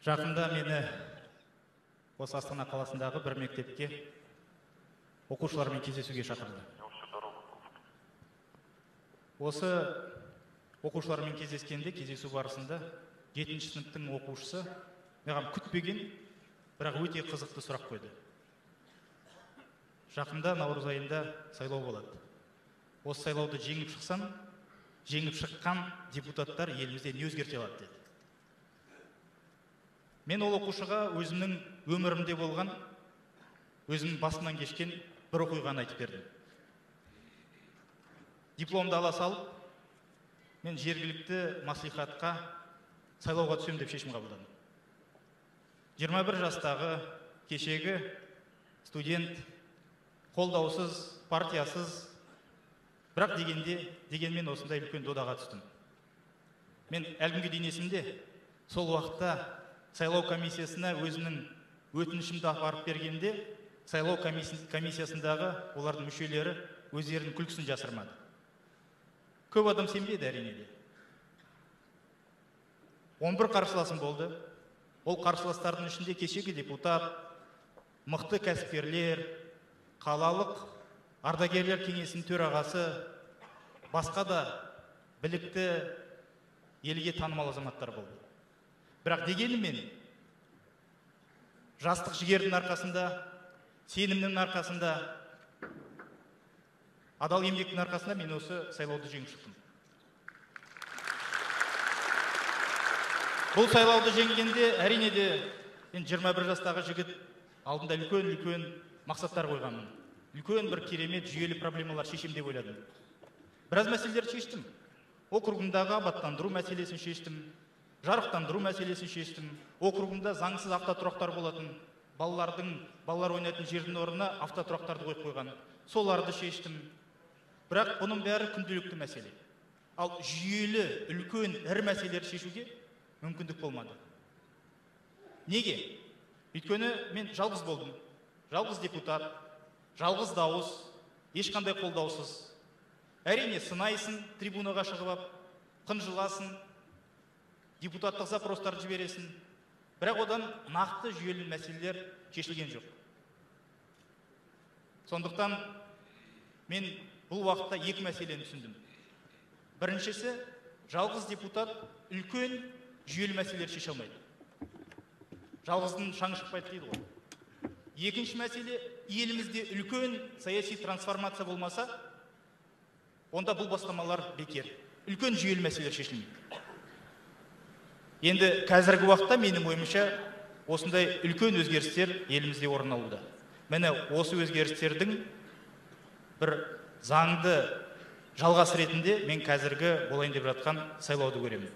Жақында мені осы Астана қаласындағы бір мектепке оқушылармен кездесуге шақырды. Осы оқушылармен кездесу барысында 7-ші сыныптың оқушысы маған күтпеген, бірақ өте қызықты сұрақ қойды. Жақында наурыз айында сайлау болады. Осы сайлауды жеңіп шықсам, жеңіп шыққан депутаттар елімізде не өзгерте алады деді. Мен ол оқушыға өзімнің өмірімде болған, өзімнің басымнан кешкен бір оқиғаны айтып бердім. Дипломды ала салып, мен жергілікті маслихатқа сайлауға түсем деп шешім қабылдадым. 21 жастағы кешегі студент, қолдаусыз, партиясыз, бірақ дегенмен осындай үлкен додаға түстім. Мен әлгінге дейін есімде, сол уақытта сайлау комиссиясына өзінің өтінішімді апарып бергенде, сайлау комиссиясындағы олардың мүшелері өздерінің күлкісін жасырмады. Көп адам сенбеді әрине де. 11 қарсыласым болды. Ол қарсыластардың ішінде кешегі депутат, мықты кәсіпкерлер, қалалық ардагерлер кеңесінің төрағасы, басқа да білікті елге танымал азаматтар болды. Бірақ дегенмен жастық жігердің арқасында, сенімнің арқасында, адал еңбектің арқасында мен осы сайлауды жеңіп шықтым. Бұл сайлауды жеңгенде әрине де 21 жастағы жігіт алдында үлкен мақсаттар қойғанмын. Үлкен бір керемет жүйелі проблемалар шешем деп ойладым. Біраз мәселелерді шештім. Округымдағы абаттандыру мәселесін шештім. Жарықтандыру мәселесін шештім. Округымда заңсыз автотұрақтар болатын. Балалар ойнайтын жердің орнына автотұрақтарды қойып қойған. Соларды шештім. Бірақ бұның бәрі күнделікті мәселе. Ал жүйелі, үлкен, ірі мәселелерді шешуге мүмкіндік болмады. Неге? Өйткені мен жалғыз болдым. Жалғыз депутат, жалғыз дауыс, ешқандай қолдаусыз. Әрине сынайсын, трибунаға шығып, қынжыласын, депутаттық запростарды жібересін. Бірақ одан нақты жүйелі мәселелер шешілген жоқ. Сондықтан мен бұл уақытта екі мәселені түсіндім. Біріншісі, жалғыз депутат үлкен жүйелі мәселелер шеше алмайды. Жалғыздың шаңы шықпайды дейді ғой. Екінші мәселе, елімізде үлкен саяси трансформация болмаса, онда бұл бастамалар бекер. Үлкен жүйелі мәселелер шешілмейді. Енді қазіргі уақытта менің ойымша осындай үлкен өзгерістер елімізде орын алуда. Міне осы өзгерістердің бір заңды жалғасы ретінде мен қазіргі болайын деп жатқан сайлауды көремін.